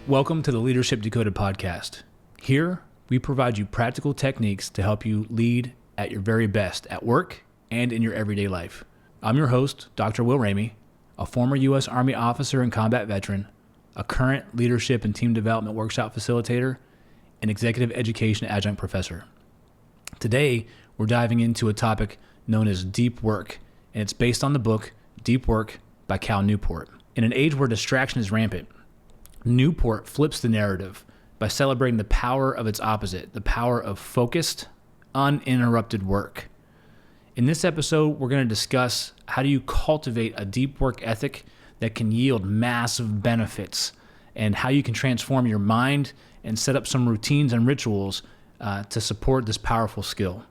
Welcome to the Leadership Decoded podcast. Here, we provide you practical techniques to help you lead at your very best at work and in your everyday life. I'm your host, Dr. Will Ramey, a former U.S. Army officer and combat veteran, a current leadership and team development workshop facilitator, and executive education adjunct professor. Today, we're diving into a topic known as deep work, and it's based on the book Deep Work by Cal Newport. In an age where distraction is rampant, Newport flips the narrative by celebrating the power of its opposite, the power of focused, uninterrupted work. In this episode, we're going to discuss how do you cultivate a deep work ethic that can yield massive benefits, and how you can transform your mind and set up some routines and rituals to support this powerful skill.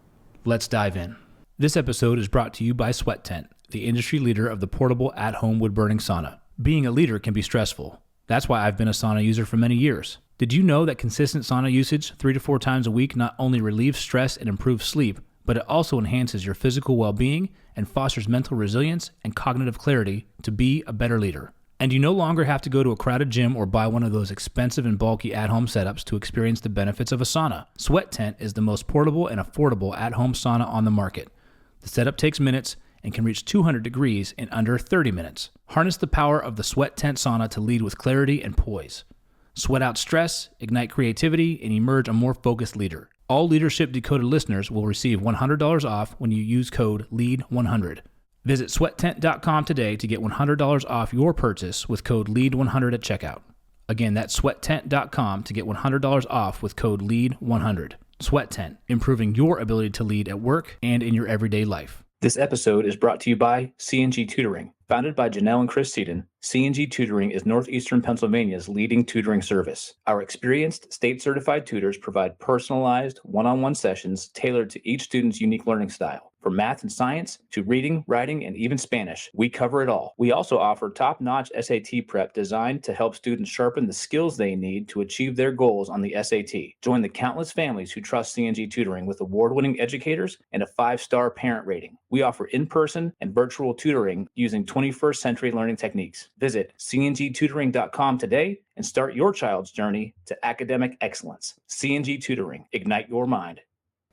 Let's dive in. This episode is brought to you by Sweat Tent, the industry leader of the portable at-home wood-burning sauna. Being a leader can be stressful. That's why I've been a sauna user for many years. Did you know that consistent sauna usage 3 to 4 times a week not only relieves stress and improves sleep, but it also enhances your physical well-being and fosters mental resilience and cognitive clarity to be a better leader? And you no longer have to go to a crowded gym or buy one of those expensive and bulky at-home setups to experience the benefits of a sauna. Sweat Tent is the most portable and affordable at-home sauna on the market. The setup takes minutes and can reach 200 degrees in under 30 minutes. Harness the power of the Sweat Tent sauna to lead with clarity and poise. Sweat out stress, ignite creativity, and emerge a more focused leader. All Leadership Decoded listeners will receive $100 off when you use code LEAD100. Visit sweattent.com today to get $100 off your purchase with code LEAD100 at checkout. Again, that's sweattent.com to get $100 off with code LEAD100. Sweat Tent, improving your ability to lead at work and in your everyday life. This episode is brought to you by C&G Tutoring. Founded by Janelle and Chris Seaton, C&G Tutoring is Northeastern Pennsylvania's leading tutoring service. Our experienced, state-certified tutors provide personalized, one-on-one sessions tailored to each student's unique learning style. From math and science to reading, writing, and even Spanish, we cover it all. We also offer top-notch SAT prep designed to help students sharpen the skills they need to achieve their goals on the SAT. Join the countless families who trust C&G Tutoring with award-winning educators and a 5-star parent rating. We offer in-person and virtual tutoring using 21st century learning techniques. Visit cngtutoring.com today and start your child's journey to academic excellence. C&G Tutoring, ignite your mind.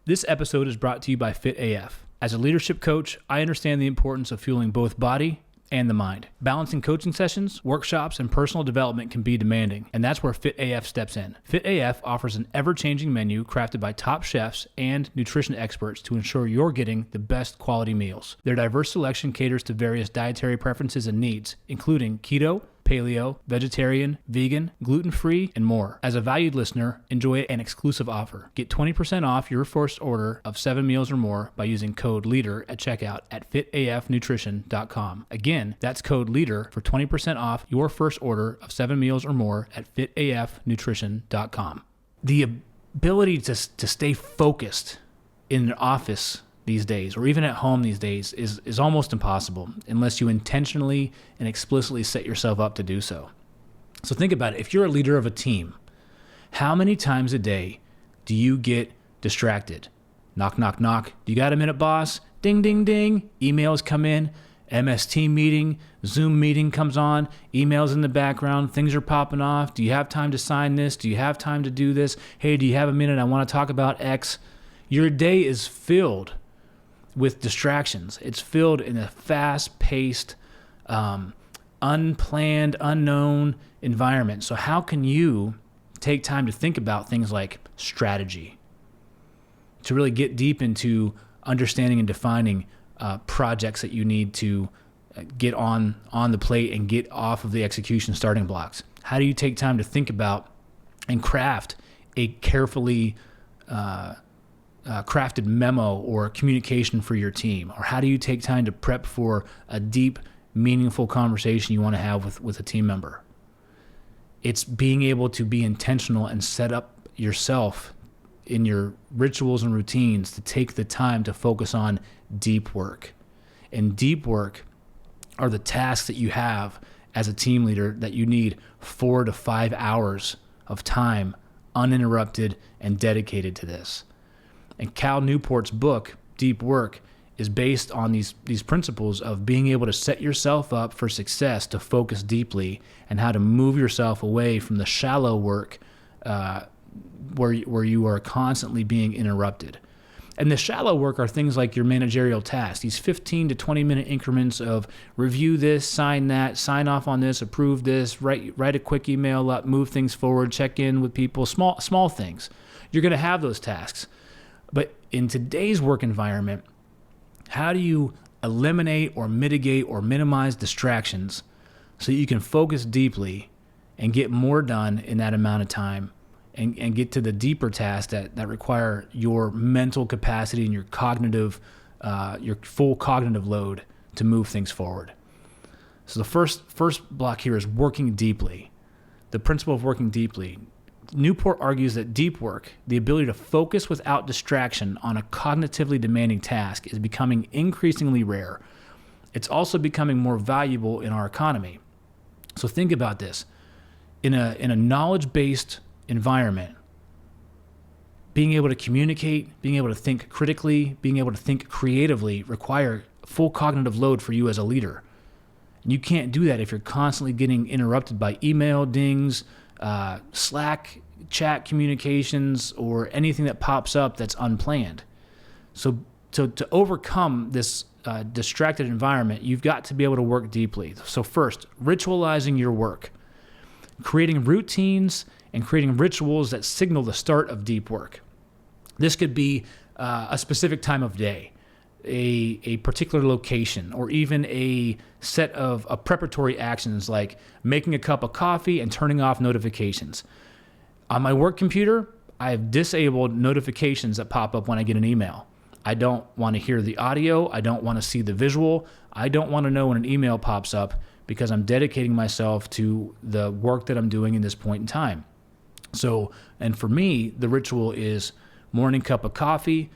This episode is brought to you by Fit AF. As a leadership coach, I understand the importance of fueling both body and the mind. Balancing coaching sessions, workshops, and personal development can be demanding, and that's where Fit AF steps in. Fit AF offers an ever-changing menu crafted by top chefs and nutrition experts to ensure you're getting the best quality meals. Their diverse selection caters to various dietary preferences and needs, including keto, paleo, vegetarian, vegan, gluten-free, and more. As a valued listener, enjoy an exclusive offer. Get 20% off your first order of 7 meals or more by using code LEADER at checkout at fitafnutrition.com. Again, that's code LEADER for 20% off your first order of 7 meals or more at fitafnutrition.com. The ability to stay focused in an office these days, or even at home these days, is almost impossible unless you intentionally and explicitly set yourself up to do so. So think about it. If you're a leader of a team, how many times a day do you get distracted? Knock, knock, knock. Do you got a minute, boss? Ding, ding, ding. Emails come in. MS Team meeting, Zoom meeting comes on, emails in the background, things are popping off. Do you have time to sign this? Do you have time to do this? Hey, do you have a minute? I want to talk about X. Your day is filled with distractions. It's filled in a fast-paced, unplanned, unknown environment. So how can you take time to think about things like strategy, to really get deep into understanding and defining projects that you need to get on the plate and get off of the execution starting blocks? How do you take time to think about and craft a carefully crafted memo or communication for your team? Or how do you take time to prep for a deep, meaningful conversation you want to have with a team member? It's being able to be intentional and set up yourself in your rituals and routines to take the time to focus on deep work. And deep work are the tasks that you have as a team leader that you need 4 to 5 hours of time uninterrupted and dedicated to this. And Cal Newport's book, Deep Work, is based on these principles of being able to set yourself up for success, to focus deeply, and how to move yourself away from the shallow work where you are constantly being interrupted. And the shallow work are things like your managerial tasks, these 15 to 20 minute increments of review this, sign that, sign off on this, approve this, write a quick email up, move things forward, check in with people, small things. You're going to have those tasks. But in today's work environment, how do you eliminate or mitigate or minimize distractions so you can focus deeply and get more done in that amount of time? And get to the deeper tasks that require your mental capacity and your full cognitive load to move things forward. So the first block here is working deeply. The principle of working deeply. Newport argues that deep work, the ability to focus without distraction on a cognitively demanding task, is becoming increasingly rare. It's also becoming more valuable in our economy. So think about this. In a knowledge-based environment, being able to communicate, being able to think critically, being able to think creatively require full cognitive load for you as a leader. And you can't do that if you're constantly getting interrupted by email dings, Slack, chat communications, or anything that pops up that's unplanned. So to overcome this distracted environment, you've got to be able to work deeply. So first, ritualizing your work, creating routines and creating rituals that signal the start of deep work. This could be a specific time of day, a particular location, or even a set of preparatory actions like making a cup of coffee and turning off notifications. On my work computer, I have disabled notifications that pop up when I get an email. I don't want to hear the audio. I don't want to see the visual. I don't want to know when an email pops up because I'm dedicating myself to the work that I'm doing in this point in time. So, and for me, the ritual is morning cup of coffee,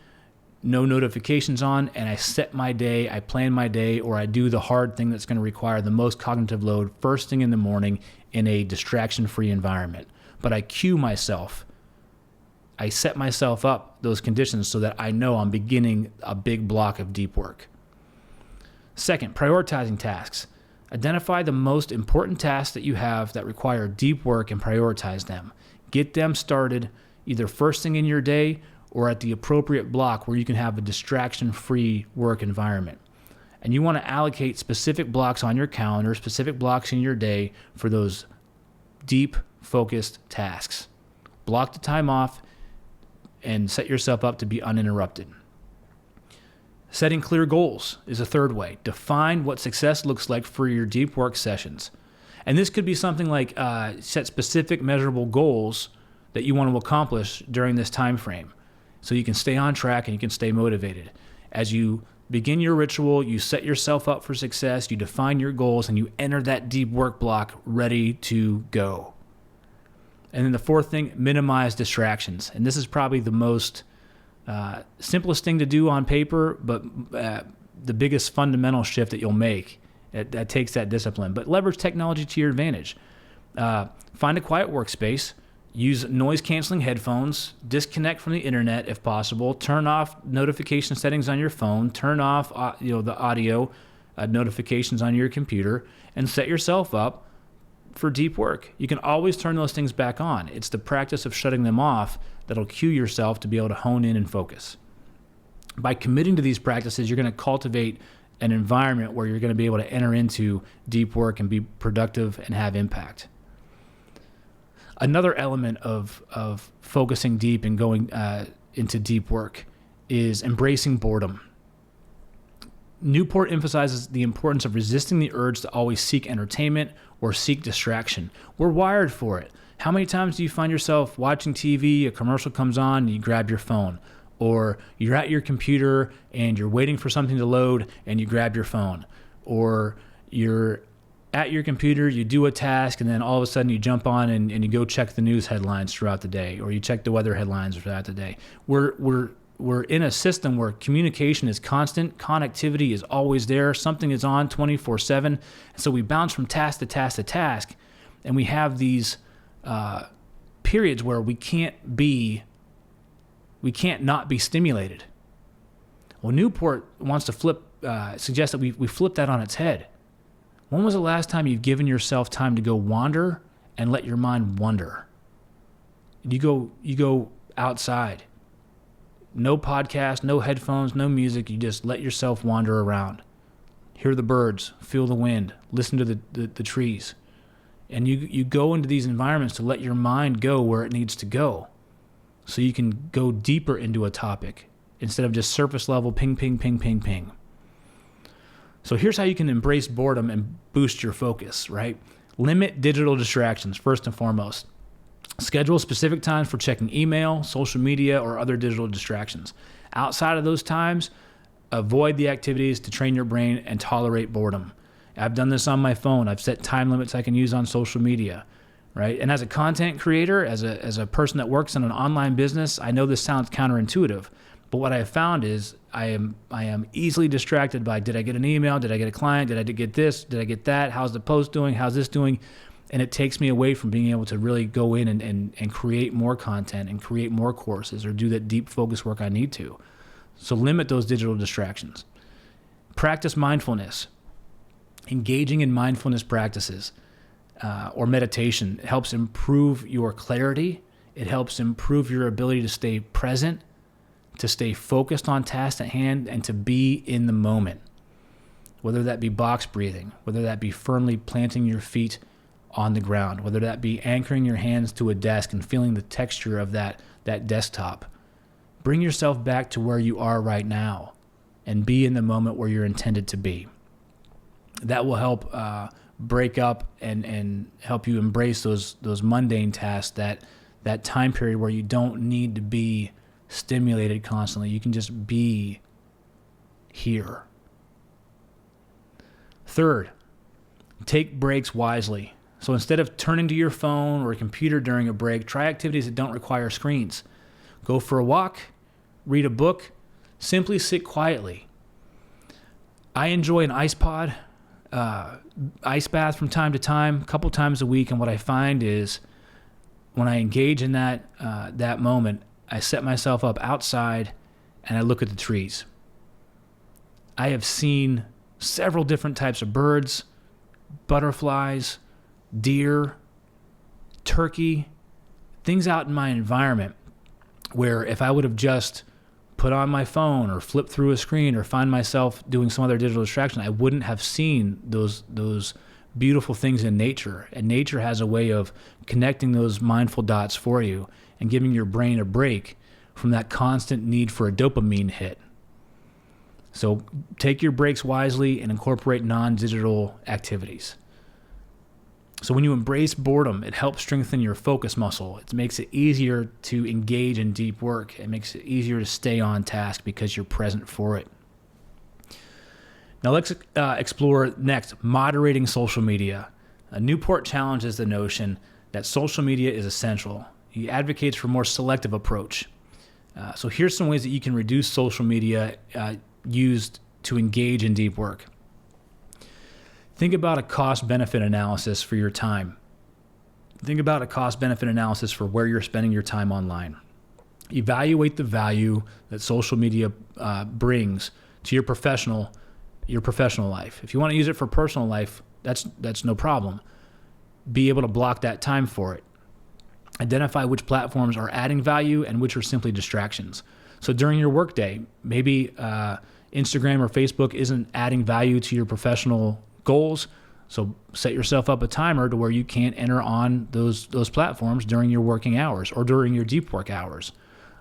no notifications on, and I set my day, I plan my day, or I do the hard thing that's going to require the most cognitive load first thing in the morning in a distraction-free environment. But I cue myself. I set myself up those conditions so that I know I'm beginning a big block of deep work. Second, prioritizing tasks. Identify the most important tasks that you have that require deep work and prioritize them. Get them started either first thing in your day or at the appropriate block where you can have a distraction-free work environment. And you want to allocate specific blocks on your calendar, specific blocks in your day for those deep, focused tasks. Block the time off and set yourself up to be uninterrupted. Setting clear goals is a third way. Define what success looks like for your deep work sessions. And this could be something like set specific measurable goals that you want to accomplish during this time frame so you can stay on track and you can stay motivated. As you begin your ritual, you set yourself up for success, you define your goals, and you enter that deep work block ready to go. And then the fourth thing, minimize distractions. And this is probably the most simplest thing to do on paper, but the biggest fundamental shift that you'll make that takes that discipline. But leverage technology to your advantage. Find a quiet workspace. Use noise-canceling headphones. Disconnect from the internet if possible. Turn off notification settings on your phone. Turn off the audio notifications on your computer, and set yourself up for deep work. You can always turn those things back on. It's the practice of shutting them off that'll cue yourself to be able to hone in and focus. By committing to these practices, you're going to cultivate an environment where you're going to be able to enter into deep work and be productive and have impact. Another element of focusing deep and going into deep work is embracing boredom. Newport emphasizes the importance of resisting the urge to always seek entertainment or seek distraction. We're wired for it. How many times do you find yourself watching TV, a commercial comes on, and you grab your phone? Or you're at your computer and you're waiting for something to load and you grab your phone. Or you're at your computer, you do a task, and then all of a sudden you jump on and you go check the news headlines throughout the day, or you check the weather headlines throughout the day. We're in a system where communication is constant, connectivity is always there, something is on 24/7, and so we bounce from task to task to task, and we have these periods where we can't not be stimulated. Well, Newport wants to suggest that we flip that on its head. When was the last time you've given yourself time to go wander and let your mind wander? You go outside. No podcast, no headphones, no music. You just let yourself wander around. Hear the birds, feel the wind, listen to the trees. And you go into these environments to let your mind go where it needs to go, so you can go deeper into a topic instead of just surface level ping, ping, ping, ping, ping. So here's how you can embrace boredom and boost your focus, right? Limit digital distractions, first and foremost. Schedule specific times for checking email, social media, or other digital distractions. Outside of those times, avoid the activities to train your brain and tolerate boredom. I've done this on my phone. I've set time limits I can use on social media, right? And as a content creator, as a person that works in an online business, I know this sounds counterintuitive, but what I have found is I am easily distracted by, did I get an email? Did I get a client? Did I get this? Did I get that? How's the post doing? How's this doing? And it takes me away from being able to really go in and create more content and create more courses or do that deep focus work I need to. So limit those digital distractions. Practice mindfulness. Engaging in mindfulness practices or meditation helps improve your clarity. It helps improve your ability to stay present, to stay focused on tasks at hand, and to be in the moment. Whether that be box breathing, whether that be firmly planting your feet on the ground, whether that be anchoring your hands to a desk and feeling the texture of that desktop. Bring yourself back to where you are right now and be in the moment where you're intended to be. That will help break up and help you embrace those mundane tasks, that time period where you don't need to be stimulated constantly. You can just be here. Third, take breaks wisely. So instead of turning to your phone or a computer during a break, try activities that don't require screens. Go for a walk, read a book, simply sit quietly. I enjoy an ice pod, ice bath from time to time, a couple times a week, and what I find is when I engage in that moment, I set myself up outside and I look at the trees. I have seen several different types of birds, butterflies, deer, turkey, things out in my environment where if I would have just put on my phone or flipped through a screen or find myself doing some other digital distraction, I wouldn't have seen those beautiful things in nature. And nature has a way of connecting those mindful dots for you and giving your brain a break from that constant need for a dopamine hit. So take your breaks wisely and incorporate non-digital activities. So when you embrace boredom, it helps strengthen your focus muscle. It makes it easier to engage in deep work. It makes it easier to stay on task because you're present for it. Now let's explore next, moderating social media. Newport challenges the notion that social media is essential. He advocates for a more selective approach. So here's some ways that you can reduce social media used to engage in deep work. Think about a cost-benefit analysis for your time. Think about a cost-benefit analysis for where you're spending your time online. Evaluate the value that social media brings to your professional life. If you want to use it for personal life, that's no problem. Be able to block that time for it. Identify which platforms are adding value and which are simply distractions. So during your workday, maybe Instagram or Facebook isn't adding value to your professional goals. So set yourself up a timer to where you can't enter on those platforms during your working hours or during your deep work hours.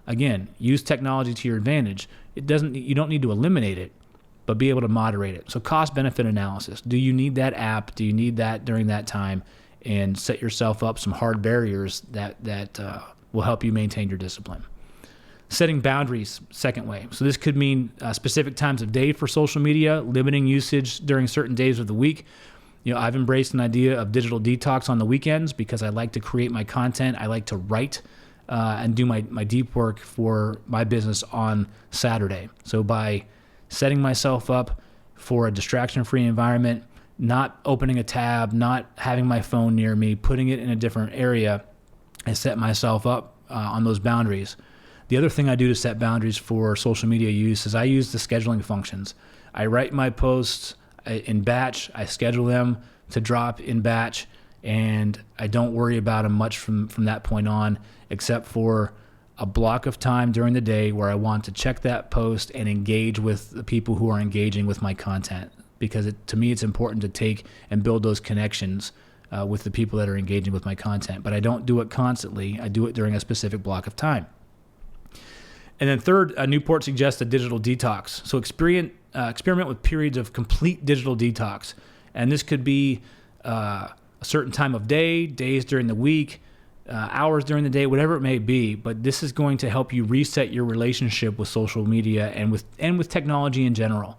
Again, use technology to your advantage. You don't need to eliminate it, but be able to moderate it. So cost-benefit analysis. Do you need that app? Do you need that during that time? And set yourself up some hard barriers that will help you maintain your discipline. Setting boundaries, second way. So this could mean specific times of day for social media, limiting usage during certain days of the week. I've embraced an idea of digital detox on the weekends because I like to create my content. I like to write and do my deep work for my business on Saturday. So by setting myself up for a distraction-free environment, not opening a tab, not having my phone near me, putting it in a different area, I set myself up on those boundaries. The other thing I do to set boundaries for social media use is I use the scheduling functions. I write my posts in batch, I schedule them to drop in batch, and I don't worry about them much from that point on, except for a block of time during the day where I want to check that post and engage with the people who are engaging with my content. Because to me, it's important to take and build those connections with the people that are engaging with my content. But I don't do it constantly. I do it during a specific block of time. And then third, Newport suggests a digital detox. So experiment with periods of complete digital detox. And this could be a certain time of day, days during the week, hours during the day, whatever it may be. But this is going to help you reset your relationship with social media and with technology in general.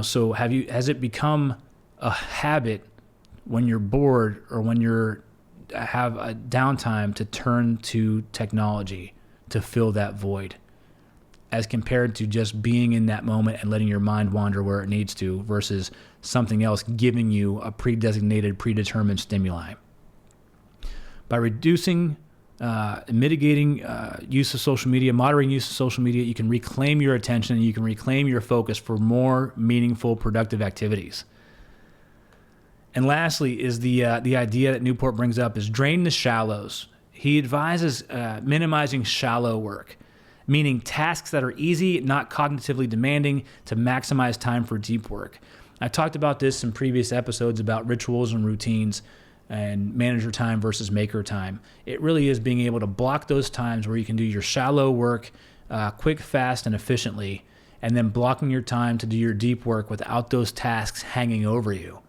So has it become a habit when you're bored or when you have a downtime to turn to technology to fill that void, as compared to just being in that moment and letting your mind wander where it needs to versus something else giving you a predetermined stimuli? By reducing, mitigating use of social media, moderating use of social media, you can reclaim your attention and you can reclaim your focus for more meaningful, productive activities. And lastly is the idea that Newport brings up is drain the shallows. He advises minimizing shallow work, meaning tasks that are easy, not cognitively demanding, to maximize time for deep work. I talked about this in previous episodes about rituals and routines and manager time versus maker time. It really is being able to block those times where you can do your shallow work quick, fast, and efficiently, and then blocking your time to do your deep work without those tasks hanging over you.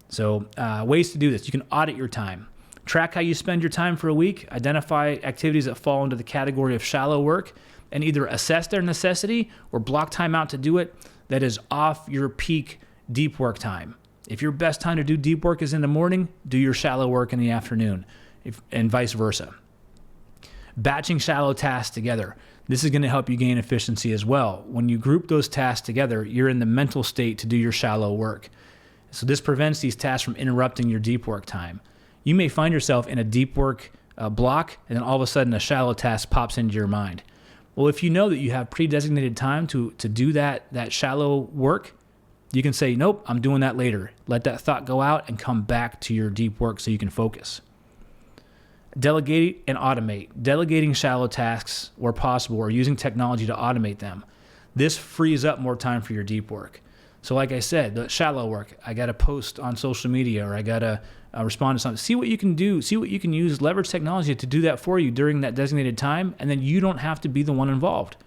So ways to do this: you can audit your time. Track how you spend your time for a week, identify activities that fall into the category of shallow work, and either assess their necessity or block time out to do it that is off your peak deep work time. If your best time to do deep work is in the morning, do your shallow work in the afternoon, and vice versa. Batching shallow tasks together. This is going to help you gain efficiency as well. When you group those tasks together, you're in the mental state to do your shallow work. So this prevents these tasks from interrupting your deep work time. You may find yourself in a deep work block, and then all of a sudden a shallow task pops into your mind. Well, if you know that you have pre-designated time to do that shallow work, you can say, nope, I'm doing that later. Let that thought go out and come back to your deep work so you can focus. Delegate and automate. Delegating shallow tasks where possible or using technology to automate them. This frees up more time for your deep work. So like I said, the shallow work, I got to post on social media or I got to respond to something. See what you can do. See what you can use. Leverage technology to do that for you during that designated time, and then you don't have to be the one involved.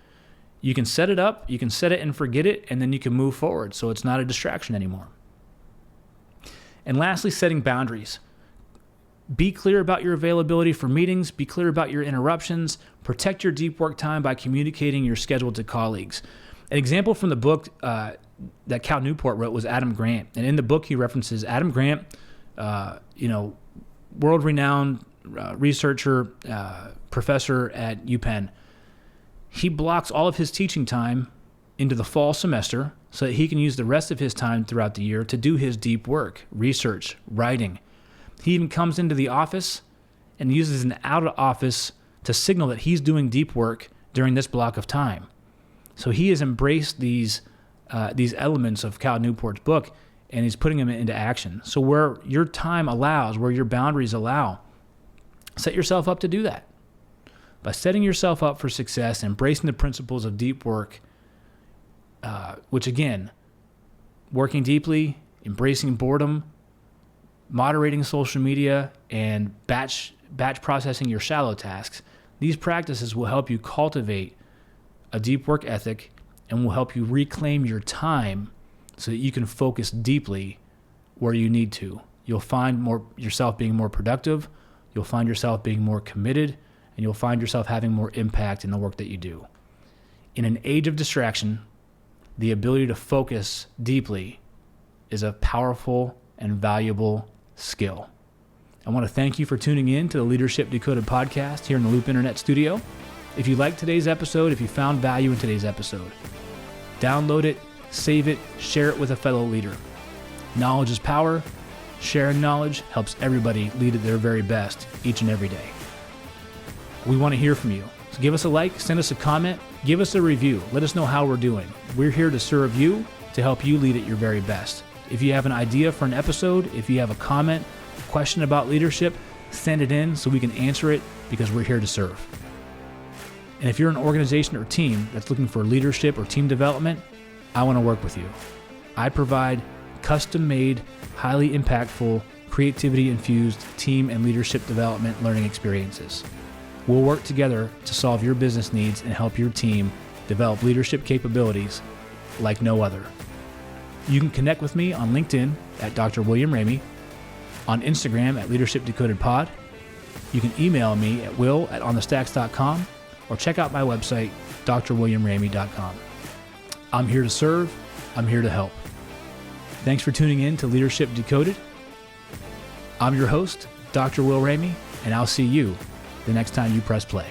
You can set it up, you can set it and forget it, and then you can move forward so it's not a distraction anymore. And lastly, setting boundaries. Be clear about your availability for meetings. Be clear about your interruptions. Protect your deep work time by communicating your schedule to colleagues. An example from the book that Cal Newport wrote was Adam Grant. And in the book, he references Adam Grant, world-renowned researcher, professor at UPenn. He blocks all of his teaching time into the fall semester so that he can use the rest of his time throughout the year to do his deep work, research, writing. He even comes into the office and uses an out of office to signal that he's doing deep work during this block of time. So he has embraced these elements of Cal Newport's book, and he's putting them into action. So where your time allows, where your boundaries allow, set yourself up to do that. By setting yourself up for success, embracing the principles of deep work, which again, working deeply, embracing boredom, moderating social media, and batch processing your shallow tasks, these practices will help you cultivate a deep work ethic and will help you reclaim your time so that you can focus deeply where you need to. You'll find yourself being more productive, you'll find yourself being more committed, and you'll find yourself having more impact in the work that you do. In an age of distraction, the ability to focus deeply is a powerful and valuable skill. I want to thank you for tuning in to the Leadership Decoded podcast here in the Loop Internet Studio. If you liked today's episode, if you found value in today's episode, download it, save it, share it with a fellow leader. Knowledge is power. Sharing knowledge helps everybody lead at their very best each and every day. We want to hear from you. So give us a like, send us a comment, give us a review. Let us know how we're doing. We're here to serve you, to help you lead at your very best. If you have an idea for an episode, if you have a comment, question about leadership, send it in so we can answer it, because we're here to serve. And if you're an organization or team that's looking for leadership or team development, I want to work with you. I provide custom-made, highly impactful, creativity-infused team and leadership development learning experiences. We'll work together to solve your business needs and help your team develop leadership capabilities like no other. You can connect with me on LinkedIn at Dr. William Ramey, on Instagram at Leadership Decoded Pod. You can email me at will@onthestacks.com or check out my website, drwilliamramey.com. I'm here to serve. I'm here to help. Thanks for tuning in to Leadership Decoded. I'm your host, Dr. Will Ramey, and I'll see you the next time you press play.